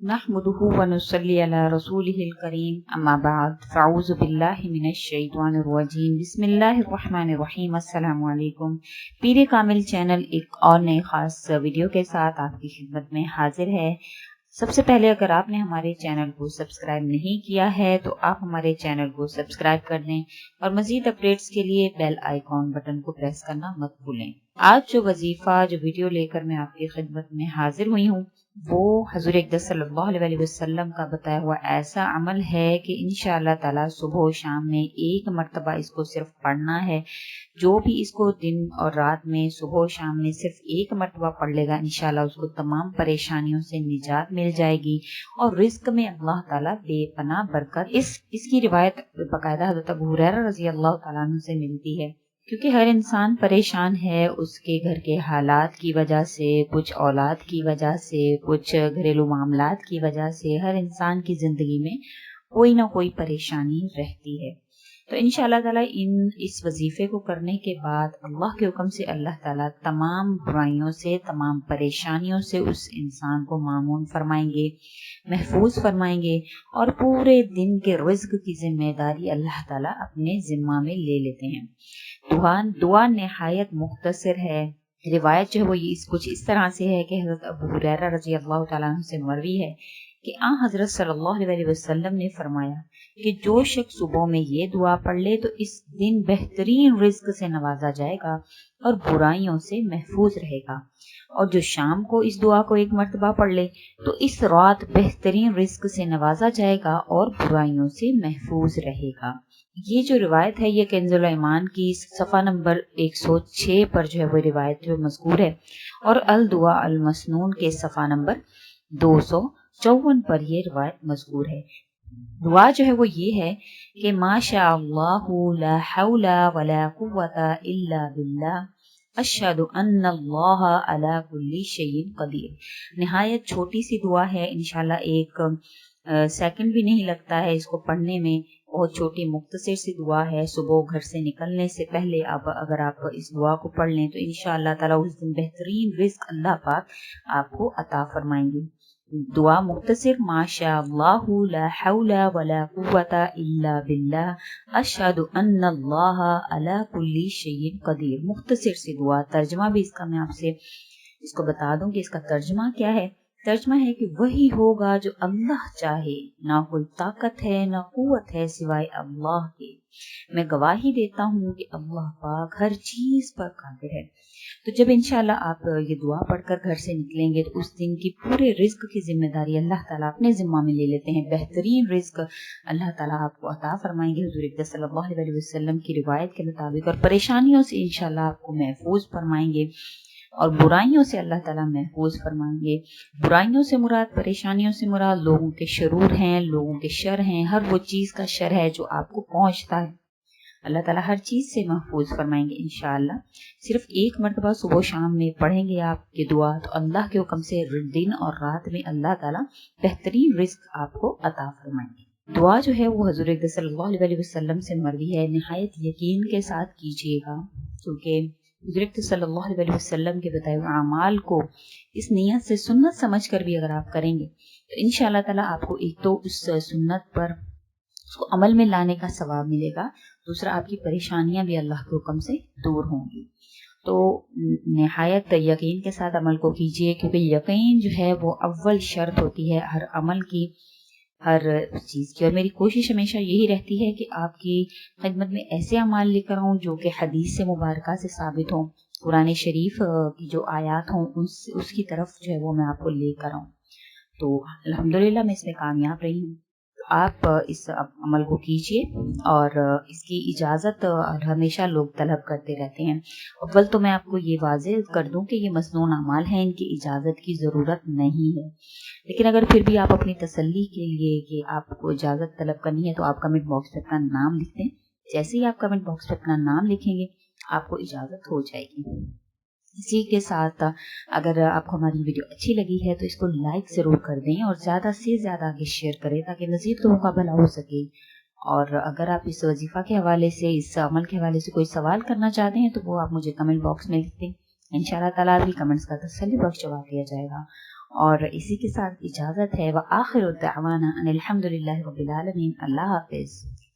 नहमदुहु व नुसल्ली अला रसूलिहिल करीम अम्मा बाद फ़अऊज़ु बिल्लाहि मिनश शैतानिर रजीम बिस्मिल्लाहिर रहमानिर रहीम। अस्सलामु अलैकुम। पीरे कामिल चैनल एक और नए खास वीडियो के साथ आपकी खिदमत में हाजिर है। सबसे पहले अगर आपने हमारे चैनल को सब्सक्राइब नहीं किया है तो आप हमारे चैनल को सब्सक्राइब कर दें और मजीद अपडेट्स के लिए बेल आइकॉन बटन को प्रेस करना मत भूलें। आज जो वजीफा जो वीडियो लेकर मैं आपकी खिदमत में हाजिर हुई हूँ वो हजूर अक़दस सल्लल्लाहु अलैहि वसल्लम का बताया हुआ ऐसा अमल है कि इंशाअल्लाह ताला सुबह शाम में एक मर्तबा इसको सिर्फ पढ़ना है। जो भी इसको दिन और रात में सुबह शाम में सिर्फ एक मर्तबा पढ़ लेगा इंशाअल्लाह उसको तमाम परेशानियों से निजात मिल जाएगी और रिज्क में अल्लाह ताला बेपनाह बरकत। इसकी रिवायत बाकायदा हज़रत अबू हुरैरा रज़ी अल्लाह ताला अन्हु से मिलती है, क्योंकि हर इंसान परेशान है उसके घर के हालात की वजह से, कुछ औलाद की वजह से, कुछ घरेलू मामलात की वजह से हर इंसान की जिंदगी में कोई ना कोई परेशानी रहती है। तो इंशाअल्लाह ताला इस वजीफे को करने के बाद अल्लाह के हुक्म से अल्लाह ताला तमाम बुराइयों से, तमाम परेशानियों से उस इंसान को मामून फरमाएंगे, महफूज फरमाएंगे और पूरे दिन के रिज़्क की जिम्मेदारी अल्लाह ताला अपने जिम्मा में ले लेते हैं। दुआ निहायत मुख्तसर है। रिवायत जो है वो कुछ इस तरह से है कि हज़रत अबू हुरैरा रज़ी अल्लाह तआला अन्हु से मरवी है कि हज़रत सल्लल्लाहु अलैहि वसल्लम ने फरमाया कि जो शख्स सुबह में ये दुआ पढ़ ले तो इस दिन बेहतरीन रिज़्क से नवाजा जाएगा और बुराइयों से महफूज रहेगा, और जो शाम को इस दुआ को एक मर्तबा पढ़ ले तो इस रात बेहतरीन रिज़्क से नवाजा जाएगा और बुराइयों से महफूज रहेगा। ये जो रिवायत है ये कंजुल ईमान की सफ़ा नंबर 106 पर जो है वो रिवायत जो मज़कूर है और अल दुआ अल मसनून के सफ़ा नंबर 254 पर ये रिवायत मज़कूर है। दुआ जो है वो ये है कि माशा अल्लाहु ला हौला वला कुव्वता इल्ला बिल्लाह अशहदु अन्ना अल्लाह अला कुल्ली शैइन कदीर। निहायत छोटी सी दुआ है, इंशाल्लाह एक सेकंड भी नहीं लगता है इसको पढ़ने में। बहुत छोटी मुख्तसर सी दुआ है। सुबह घर से निकलने से पहले अगर आप इस दुआ को पढ़ लें तो इंशाअल्लाह ताला उस दिन बेहतरीन रिज़्क अल्लाह पाक आपको अता फरमाएंगे। दुआ मुख्तसर माशा अल्लाहु ला हौला वला कुव्वता इल्ला बिल्लाह अशहदु अन्ना अल्लाह अला कुल्ली शैइन कदीर। मुख्तसर सी दुआ। तर्जमा भी इसका मैं आपसे इसको बता दूं कि इसका तर्जमा क्या है। तर्जमा है कि वही होगा जो अल्लाह चाहे, ना कोई ताकत है ना कुव्वत है सिवाय अल्लाह के। मैं गवाही देता हूँ कि अल्लाह पाक हर चीज पर कादिर है। तो जब इंशाअल्लाह आप ये दुआ पढ़कर घर से निकलेंगे तो उस दिन की पूरे रिज़्क की जिम्मेदारी अल्लाह ताला अपने जिम्मा में ले लेते हैं। बेहतरीन रिज़्क अल्लाह ताला आपको अता फरमाएंगे हुज़ूर अक़दस सल्लल्लाहु अलैहि वसल्लम की रिवायत के मुताबिक, और परेशानियों से इंशाअल्लाह आपको महफूज फरमाएंगे और बुराइयों से अल्लाह ताला महफूज फरमाएंगे। बुराइयों से मुराद, परेशानियों से मुराद लोगों के शरूर हैं, लोगों के शर हैं, हर वो चीज का शर है जो आपको पहुंचता है। अल्लाह ताला हर चीज से महफूज फरमाएंगे इंशाअल्लाह। सिर्फ एक मर्तबा सुबह शाम में पढ़ेंगे आप ये दुआ तो अल्लाह के हुक्म से दिन और रात में अल्लाह ताला बेहतरीन रिज़्क आपको अता फरमाएंगे। दुआ जो है वो हज़ूर अक़दस सल्लल्लाहु अलैहि वसल्लम से मरवी है। निहायत यकीन के साथ कीजिएगा, क्योंकि हज़ूर अक़दस सल्लल्लाहु अलैहि वसल्लम के बताए हुए अमाल को इस नियत से सुन्नत समझ कर भी अगर आप करेंगे तो इंशाअल्लाह ताला आपको एक तो उस सुन्नत पर उसको अमल में लाने का सवाब मिलेगा, दूसरा आपकी परेशानियां भी अल्लाह के हुक्म से दूर होंगी। तो निहायत यकीन के साथ अमल को कीजिए, क्योंकि यकीन जो है वो अव्वल शर्त होती है हर अमल की, हर चीज़ की। और मेरी कोशिश हमेशा यही रहती है कि आपकी खिदमत में ऐसे अमाल लेकर आऊँ जो कि हदीस से मुबारका से साबित हों, कुरान शरीफ की जो आयात हों उसकी तरफ जो है वो मैं आपको लेकर आऊँ। तो अल्हम्दुलिल्लाह मैं इसमें कामयाब रही हूँ। आप इस अमल को कीजिए और इसकी इजाज़त हमेशा लोग तलब करते रहते हैं। अव्वल तो मैं आपको ये वाज़ेह कर दूं कि ये मसनून अमाल हैं, इनकी इजाज़त की ज़रूरत नहीं है। लेकिन अगर फिर भी आप अपनी तसल्ली के लिए कि आपको इजाज़त तलब करनी है तो आप कमेंट बॉक्स में अपना नाम लिख दें। जैसे ही आप कमेंट बॉक्स में अपना नाम लिखेंगे आपको इजाज़त हो जाएगी। इसी के साथ अगर आपको हमारी वीडियो अच्छी लगी है तो इसको लाइक ज़रूर कर दें और ज़्यादा से ज़्यादा आगे शेयर करें ताकि मज़ीद लोगों का भला हो सके। और अगर आप इस वजीफ़ा के हवाले से, इस अमल के हवाले से कोई सवाल करना चाहते हैं तो वो आप मुझे कमेंट बॉक्स में लिख दें। इंशाअल्लाह ताला आपकी कमेंट्स का तसल्ली बख्श जवाब दिया जाएगा। اور اسی کے ساتھ اجازت ہے، وآخر دعوانا ان الحمدللہ رب العالمین۔ اللہ حافظ۔